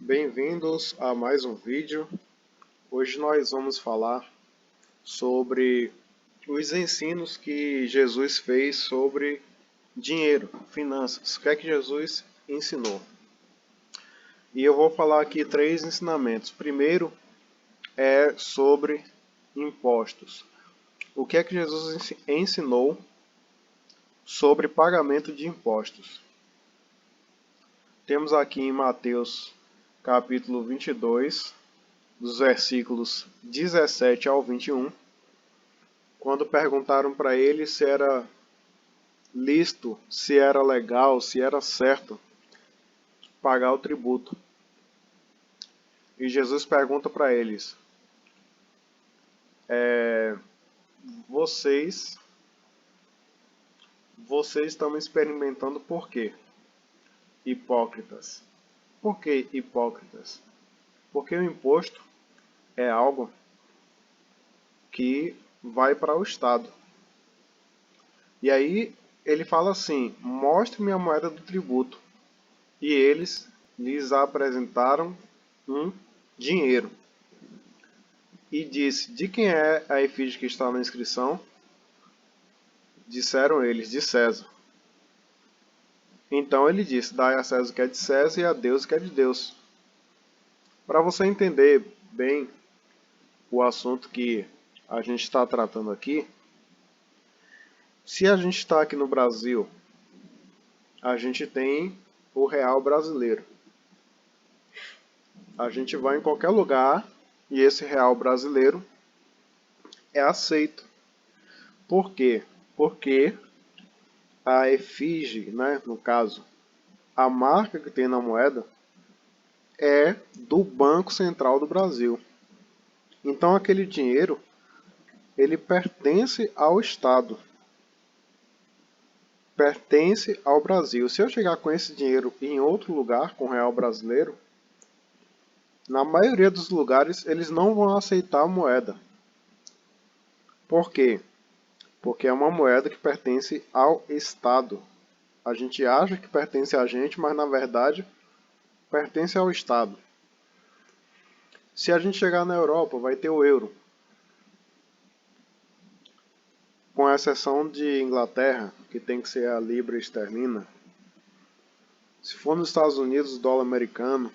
Bem-vindos a mais um vídeo. Hoje nós vamos falar sobre os ensinos que Jesus fez sobre dinheiro, finanças. O que é que Jesus ensinou? E eu vou falar aqui 3 ensinamentos. Primeiro é sobre impostos. O que é que Jesus ensinou sobre pagamento de impostos? Temos aqui em Mateus capítulo 22, dos versículos 17 ao 21, quando perguntaram para ele se era lícito, se era legal, se era certo pagar o tributo. E Jesus pergunta para eles: vocês estão me experimentando por quê? Hipócritas. Por que hipócritas? Porque o imposto é algo que vai para o Estado. E aí ele fala assim: mostre-me a moeda do tributo. E eles lhes apresentaram um dinheiro. E disse: de quem é a efígie que está na inscrição? Disseram eles: de César. Então ele disse: dai a César o que é de César e a Deus o que é de Deus. Para você entender bem o assunto que a gente está tratando aqui, se a gente está aqui no Brasil, a gente tem o real brasileiro. A gente vai em qualquer lugar e esse real brasileiro é aceito. Por quê? Porque a efígie, né, no caso, a marca que tem na moeda é do Banco Central do Brasil. Então aquele dinheiro, ele pertence ao Estado, pertence ao Brasil. Se eu chegar com esse dinheiro em outro lugar, com real brasileiro, na maioria dos lugares eles não vão aceitar a moeda. Por quê? Porque é uma moeda que pertence ao Estado. A gente acha que pertence a gente, mas na verdade pertence ao Estado. Se a gente chegar na Europa, vai ter o euro. Com exceção de Inglaterra, que tem que ser a libra esterlina. Se for nos Estados Unidos, o dólar americano.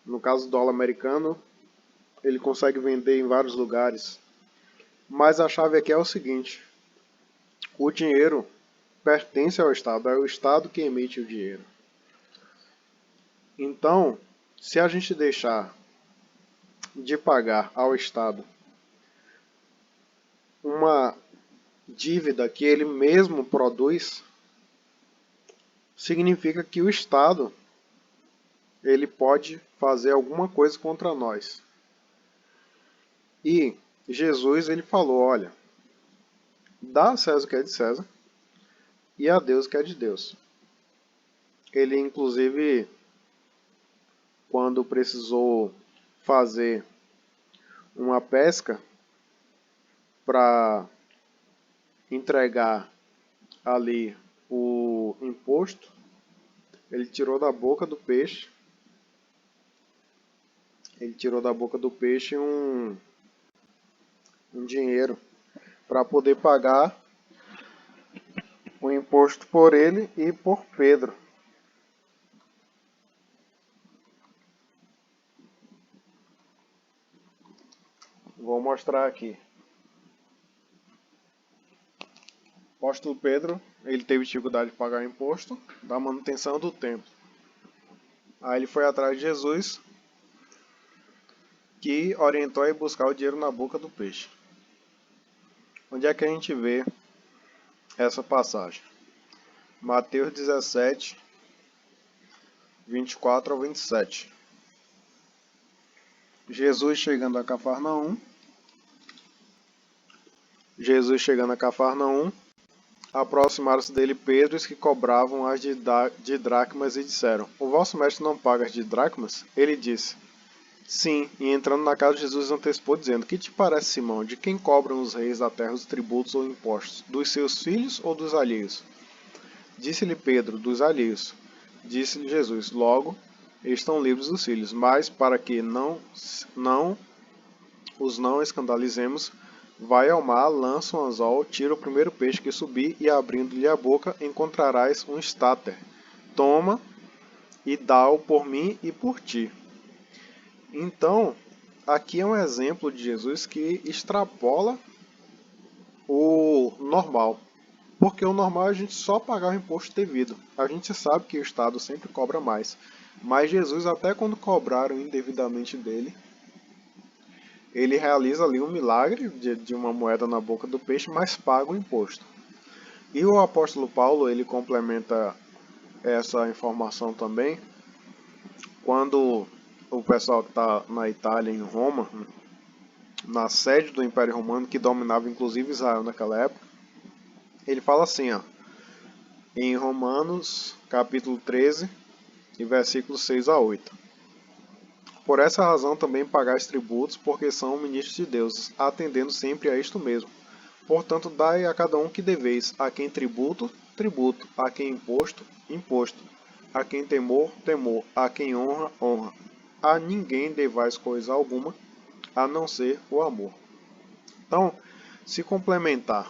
No caso do dólar americano, ele consegue vender em vários lugares. Mas a chave aqui é o seguinte: o dinheiro pertence ao Estado, é o Estado que emite o dinheiro. Então, se a gente deixar de pagar ao Estado uma dívida que ele mesmo produz, significa que o Estado ele pode fazer alguma coisa contra nós. E Jesus ele falou: olha, dá a César o que é de César e a Deus o que é de Deus. Ele inclusive, quando precisou fazer uma pesca para entregar ali o imposto, ele tirou da boca do peixe, um dinheiro para poder pagar o imposto por ele e por Pedro. Vou mostrar aqui. O apóstolo Pedro, ele teve dificuldade de pagar o imposto da manutenção do templo. Aí ele foi atrás de Jesus, que orientou a ir buscar o dinheiro na boca do peixe. Onde é que a gente vê essa passagem? Mateus 17, 24 ao 27. Jesus chegando a Cafarnaum, aproximaram-se dele Pedro e os que cobravam as de dracmas e disseram: o vosso mestre não paga as de dracmas? Ele disse: sim, e entrando na casa de Jesus antecipou dizendo: que te parece, Simão, de quem cobram os reis da terra os tributos ou impostos? Dos seus filhos ou dos alheios? Disse-lhe Pedro: dos alheios. Disse-lhe Jesus: logo, estão livres dos filhos, mas para que os não escandalizemos, vai ao mar, lança um anzol, tira o primeiro peixe que subir e abrindo-lhe a boca encontrarás um estáter. Toma e dá-o por mim e por ti. Então, aqui é um exemplo de Jesus que extrapola o normal. Porque o normal é a gente só pagar o imposto devido. A gente sabe que o Estado sempre cobra mais. Mas Jesus, até quando cobraram indevidamente dele, ele realiza ali um milagre de uma moeda na boca do peixe, mas paga o imposto. E o apóstolo Paulo, ele complementa essa informação também, quando o pessoal que está na Itália, em Roma, na sede do Império Romano, que dominava inclusive Israel naquela época, ele fala assim, ó, em Romanos capítulo 13, e versículos 6 a 8. Por essa razão também pagais tributos, porque são ministros de Deus, atendendo sempre a isto mesmo. Portanto, dai a cada um que deveis, a quem tributo, tributo, a quem imposto, imposto, a quem temor, temor, a quem honra, honra. A ninguém devais coisa alguma, a não ser o amor. Então, se complementar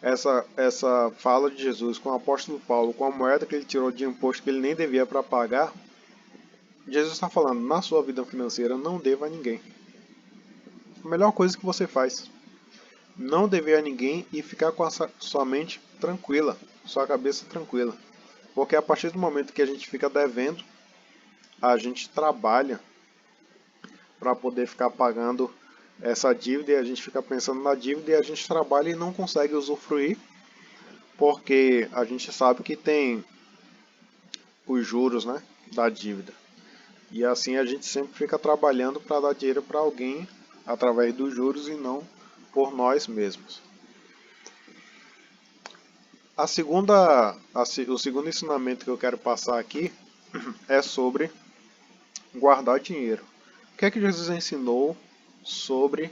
essa fala de Jesus com o apóstolo Paulo, com a moeda que ele tirou de imposto que ele nem devia para pagar, Jesus está falando, na sua vida financeira, não deva a ninguém. A melhor coisa que você faz, não dever a ninguém e ficar com a sua mente tranquila, sua cabeça tranquila. Porque a partir do momento que a gente fica devendo, a gente trabalha para poder ficar pagando essa dívida e a gente fica pensando na dívida e a gente trabalha e não consegue usufruir, porque a gente sabe que tem os juros, né, da dívida. E assim a gente sempre fica trabalhando para dar dinheiro para alguém através dos juros e não por nós mesmos. O segundo ensinamento que eu quero passar aqui é sobre guardar dinheiro. O que é que Jesus ensinou sobre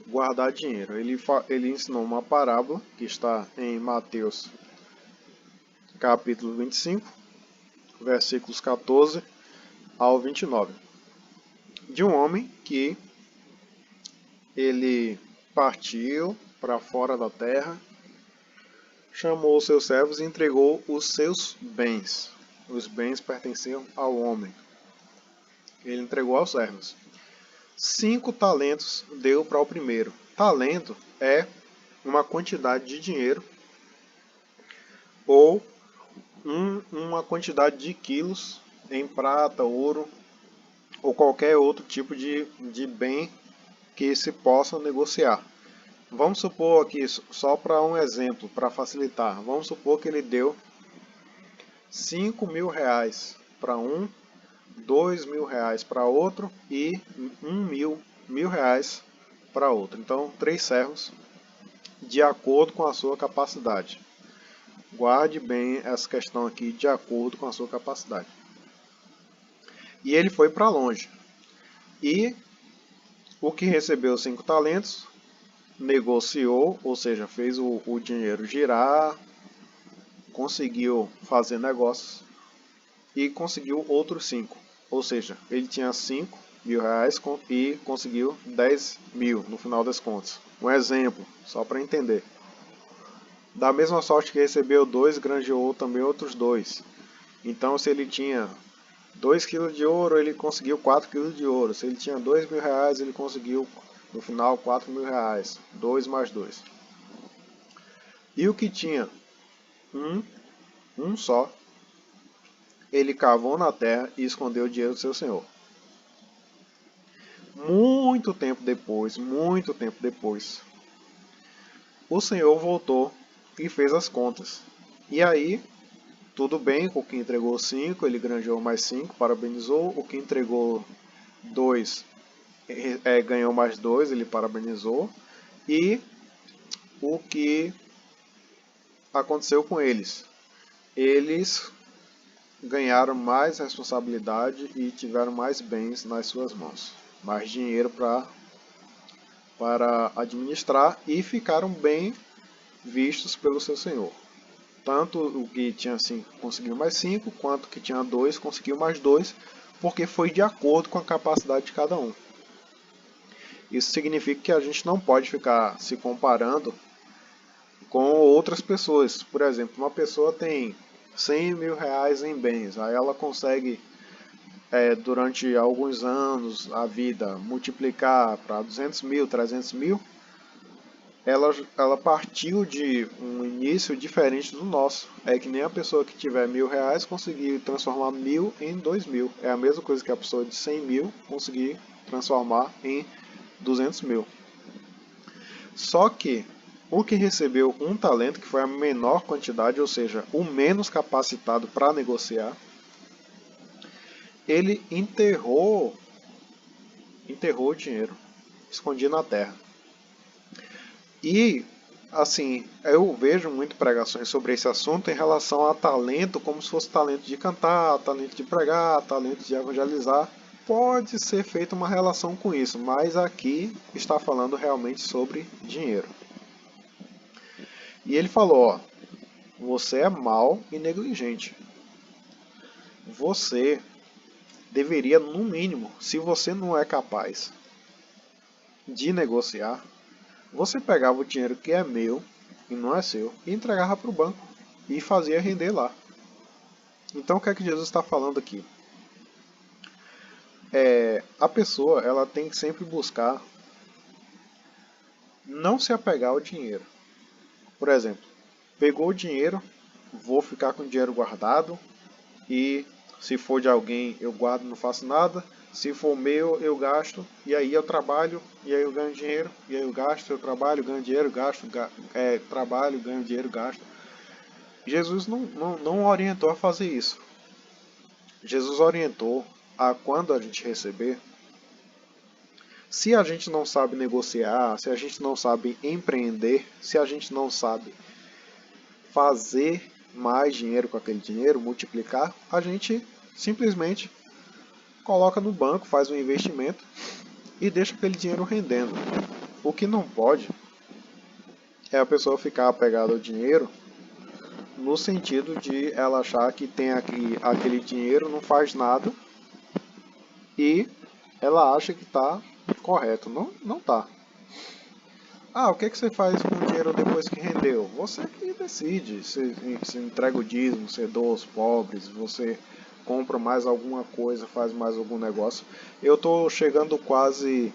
guardar dinheiro? Ele ensinou uma parábola que está em Mateus capítulo 25, versículos 14 ao 29. De um homem que ele partiu para fora da terra, chamou os seus servos e entregou os seus bens. Os bens pertenciam ao homem. Ele entregou aos servos. 5 talentos deu para o primeiro. Talento é uma quantidade de dinheiro ou uma quantidade de quilos em prata, ouro ou qualquer outro tipo de bem que se possa negociar. Vamos supor aqui, só para um exemplo, para facilitar, vamos supor que ele deu 5.000 reais para um, 2.000 reais para outro e 1.000 reais para outro. Então, 3 servos de acordo com a sua capacidade. Guarde bem essa questão aqui, de acordo com a sua capacidade. E ele foi para longe. E o que recebeu 5 talentos, negociou, ou seja, fez o dinheiro girar, conseguiu fazer negócios e conseguiu outros 5. Ou seja, ele tinha 5.000 reais e conseguiu 10.000 no final das contas. Um exemplo, só para entender. Da mesma sorte que recebeu 2, granjeou também outros 2. Então, se ele tinha 2 kg de ouro, ele conseguiu 4 kg de ouro. Se ele tinha 2.000 reais, ele conseguiu no final 4.000 reais. 2 mais 2. E o que tinha um só, ele cavou na terra e escondeu o dinheiro do seu senhor. Muito tempo depois, o senhor voltou e fez as contas. E aí, tudo bem, com o que entregou 5, ele granjeou mais 5, parabenizou. O que entregou 2, ganhou mais 2, ele parabenizou. E o que aconteceu com eles? Eles ganharam mais responsabilidade e tiveram mais bens nas suas mãos. Mais dinheiro para administrar e ficaram bem vistos pelo seu senhor. Tanto o que tinha 5 conseguiu mais 5, quanto o que tinha 2 conseguiu mais 2, porque foi de acordo com a capacidade de cada um. Isso significa que a gente não pode ficar se comparando com outras pessoas. Por exemplo, uma pessoa tem 100 mil reais em bens, aí ela consegue, durante alguns anos, a vida, multiplicar para 200 mil, 300 mil, ela partiu de um início diferente do nosso. É que nem a pessoa que tiver 1.000 reais conseguir transformar 1.000 em 2.000. É a mesma coisa que a pessoa de 100 mil conseguir transformar em 200 mil. Só que o que recebeu um talento, que foi a menor quantidade, ou seja, o menos capacitado para negociar, ele enterrou o dinheiro, escondido na terra. E, assim, eu vejo muito pregações sobre esse assunto em relação a talento, como se fosse talento de cantar, talento de pregar, talento de evangelizar. Pode ser feita uma relação com isso, mas aqui está falando realmente sobre dinheiro. E ele falou, ó, você é mau e negligente. Você deveria, no mínimo, se você não é capaz de negociar, você pegava o dinheiro que é meu e não é seu e entregava para o banco e fazia render lá. Então o que é que Jesus está falando aqui? A pessoa ela tem que sempre buscar não se apegar ao dinheiro. Por exemplo, pegou o dinheiro, vou ficar com o dinheiro guardado e se for de alguém eu guardo, não faço nada. Se for meu, eu gasto, e aí eu trabalho, e aí eu ganho dinheiro, e aí eu gasto, eu trabalho, ganho dinheiro, gasto, trabalho, ganho dinheiro, gasto. Jesus não orientou a fazer isso. Jesus orientou a quando a gente receber, se a gente não sabe negociar, se a gente não sabe empreender, se a gente não sabe fazer mais dinheiro com aquele dinheiro, multiplicar, a gente simplesmente coloca no banco, faz um investimento e deixa aquele dinheiro rendendo. O que não pode é a pessoa ficar apegada ao dinheiro no sentido de ela achar que tem aquele dinheiro, não faz nada e ela acha que está correto. Não está. Ah, o que você faz com o dinheiro depois que rendeu? Você que decide. Você entrega o dízimo, você doa aos pobres, você compra mais alguma coisa, faz mais algum negócio. Eu estou chegando quase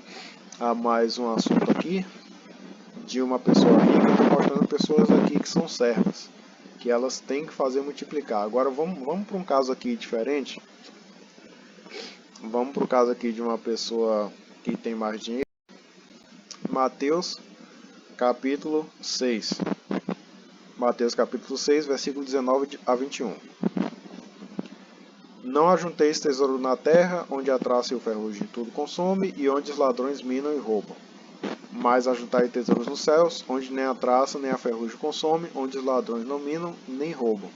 a mais um assunto aqui de uma pessoa rica. Eu estou mostrando pessoas aqui que são servas, que elas têm que fazer multiplicar. Agora vamos para um caso aqui diferente. Vamos para o caso aqui de uma pessoa que tem mais dinheiro. Mateus capítulo 6. Mateus capítulo 6, versículo 19 a 21. Não ajunteis tesouro na terra, onde a traça e o ferrugem tudo consome, e onde os ladrões minam e roubam. Mas ajuntai tesouros nos céus, onde nem a traça nem a ferrugem consome, onde os ladrões não minam nem roubam.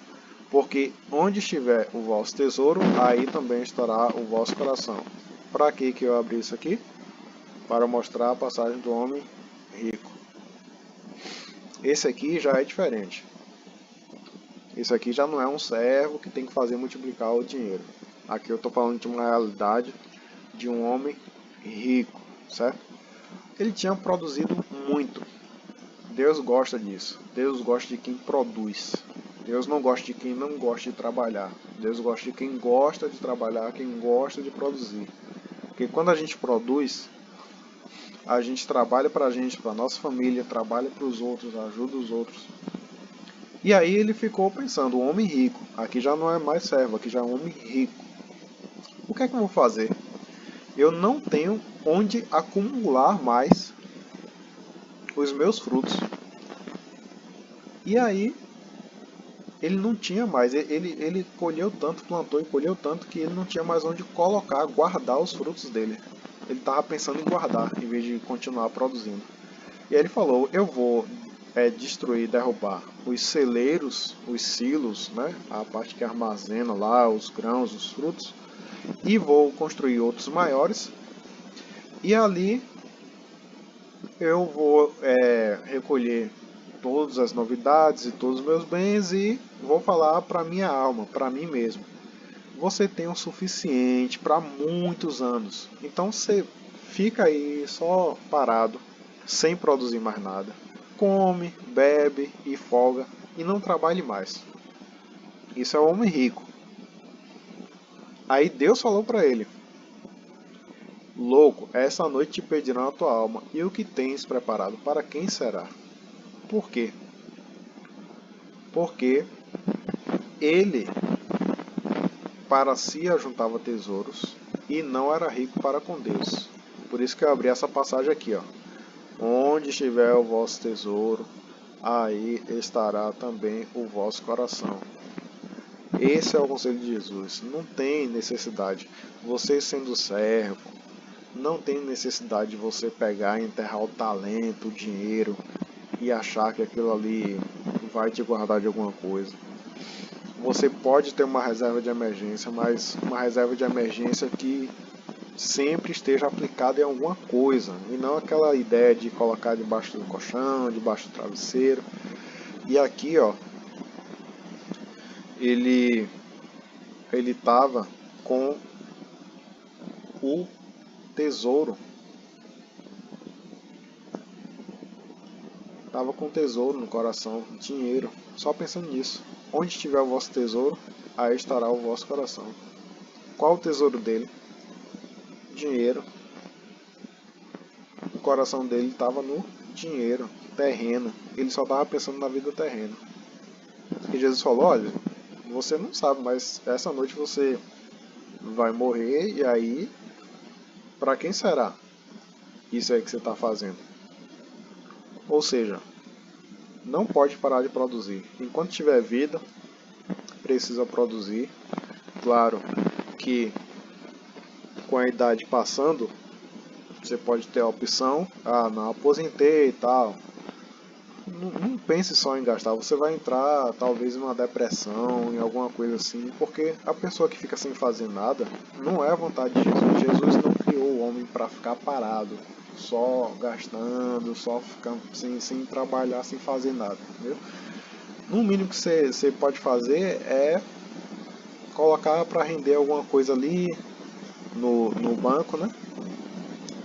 Porque onde estiver o vosso tesouro, aí também estará o vosso coração. Para que eu abri isso aqui? Para mostrar a passagem do homem rico. Esse aqui já é diferente. Esse aqui já não é um servo que tem que fazer multiplicar o dinheiro. Aqui eu estou falando de uma realidade de um homem rico, certo? Ele tinha produzido muito. Deus gosta disso. Deus gosta de quem produz. Deus não gosta de quem não gosta de trabalhar. Deus gosta de quem gosta de trabalhar, quem gosta de produzir. Porque quando a gente produz, a gente trabalha para a gente, para a nossa família, trabalha para os outros, ajuda os outros. E aí ele ficou pensando, um homem rico, aqui já não é mais servo, aqui já é um homem rico. O que é que eu vou fazer? Eu não tenho onde acumular mais os meus frutos. E aí ele não tinha mais, ele colheu tanto, plantou e colheu tanto que ele não tinha mais onde colocar, guardar os frutos dele. Ele estava pensando em guardar, em vez de continuar produzindo. E aí ele falou, eu vou destruir, derrubar os celeiros, os silos, né? A parte que armazena lá os grãos, os frutos, e vou construir outros maiores, e ali eu vou recolher todas as novidades e todos os meus bens e vou falar para minha alma, para mim mesmo. você tem o suficiente para muitos anos. Então você fica aí só parado, sem produzir mais nada. Come, bebe e folga e não trabalhe mais. Isso é o homem rico. Aí Deus falou para ele: louco, essa noite te pedirão a tua alma, e o que tens preparado para quem será? Por quê? Porque ele para si ajuntava tesouros e não era rico para com Deus. Por isso que eu abri essa passagem aqui, ó. Onde estiver o vosso tesouro, aí estará também o vosso coração. Esse é o conselho de Jesus. Não tem necessidade. Você sendo servo, não tem necessidade de você pegar e enterrar o talento, o dinheiro e achar que aquilo ali vai te guardar de alguma coisa. Você pode ter uma reserva de emergência, mas uma reserva de emergência que sempre esteja aplicada em alguma coisa, e não aquela ideia de colocar debaixo do colchão, debaixo do travesseiro. E aqui, ó, ele estava com o tesouro, estava com tesouro no coração, dinheiro, só pensando nisso. Onde estiver o vosso tesouro, aí estará o vosso coração. Qual o tesouro dele? Dinheiro. O coração dele estava no dinheiro, terreno. Ele só estava pensando na vida terrena. E Jesus falou: olha, você não sabe, mas essa noite você vai morrer, e aí, para quem será isso aí que você está fazendo? Ou seja, não pode parar de produzir. Enquanto tiver vida, precisa produzir. Claro que com a idade passando, você pode ter a opção: ah, não, aposentei e tal. Não pense só em gastar, você vai entrar talvez em uma depressão, em alguma coisa assim, porque a pessoa que fica sem fazer nada não é a vontade de Jesus. Jesus não criou o homem para ficar parado, só gastando, só ficando sem trabalhar, sem fazer nada, entendeu? No mínimo que você pode fazer é colocar para render alguma coisa ali no banco, né?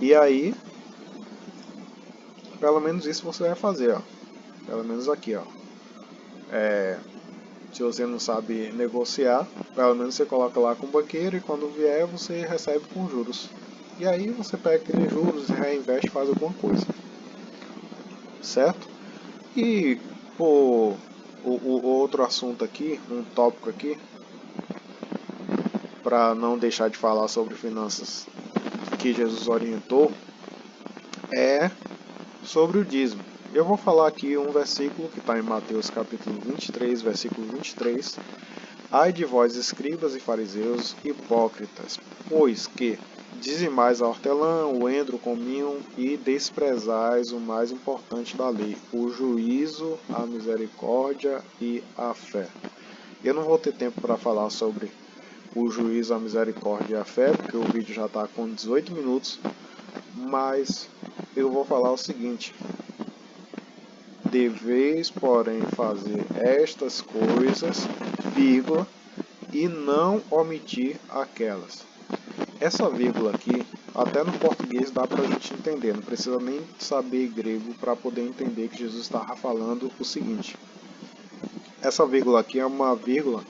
E aí, pelo menos isso você vai fazer, ó. Pelo menos aqui, ó. Se você não sabe negociar, pelo menos você coloca lá com o banqueiro, e quando vier você recebe com juros. E aí você pega aqueles juros, reinveste, faz alguma coisa. Certo? E o outro assunto aqui, um tópico aqui, para não deixar de falar sobre finanças que Jesus orientou, é sobre o dízimo. Eu vou falar aqui um versículo que está em Mateus capítulo 23, versículo 23. Ai de vós, escribas e fariseus, hipócritas, pois que dizimais a hortelã, o endro, o cominho, e desprezais o mais importante da lei, o juízo, a misericórdia e a fé. Eu não vou ter tempo para falar sobre o juízo, a misericórdia e a fé, porque o vídeo já está com 18 minutos, mas eu vou falar o seguinte: deveis, porém, fazer estas coisas, vírgula, e não omitir aquelas. Essa vírgula aqui, até no português dá para a gente entender, não precisa nem saber grego para poder entender que Jesus estava falando o seguinte. Essa vírgula aqui é uma vírgula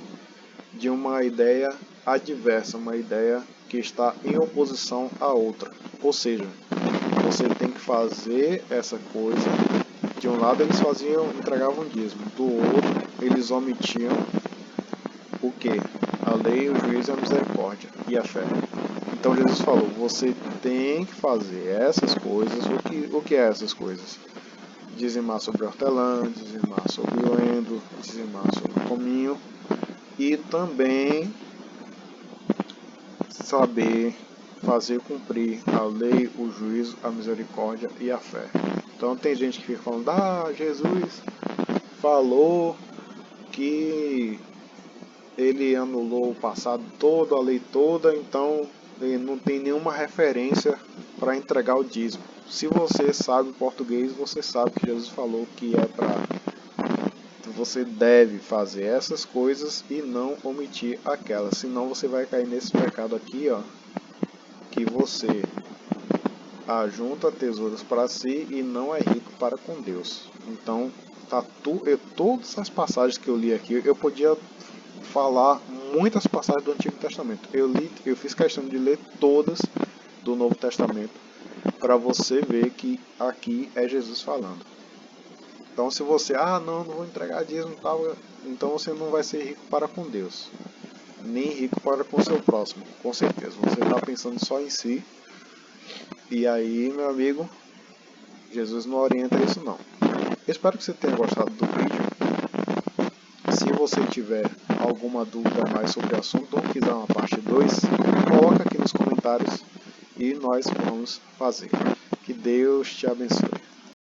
de uma ideia adversa, uma ideia que está em oposição à outra. Ou seja, você tem que fazer essa coisa. De um lado eles entregavam dízimo, do outro eles omitiam o que? A lei, o juízo, a misericórdia e a fé. Então Jesus falou: você tem que fazer essas coisas. O que é essas coisas? Dizimar sobre a hortelã, dizimar sobre o endro, dizimar sobre o cominho, e também saber fazer cumprir a lei, o juízo, a misericórdia e a fé. Então tem gente que fica falando: ah, Jesus falou que ele anulou o passado todo, a lei toda, então ele não tem nenhuma referência para entregar o dízimo. Se você sabe português, você sabe que Jesus falou que é para você deve fazer essas coisas e não omitir aquelas, senão você vai cair nesse pecado aqui, ó, que você ajunta tesouros para si e não é rico para com Deus. Então, todas as passagens que eu li aqui, eu podia falar muitas passagens do Antigo Testamento. Eu fiz questão de ler todas do Novo Testamento para você ver que aqui é Jesus falando. Então, se você, não vou entregar dízimo, tal, então você não vai ser rico para com Deus, nem rico para com o seu próximo, com certeza. Você está pensando só em si. E aí, meu amigo, Jesus não orienta isso não. Espero que você tenha gostado do vídeo. Se você tiver alguma dúvida mais sobre o assunto ou quiser uma parte 2, coloca aqui nos comentários e nós vamos fazer. Que Deus te abençoe.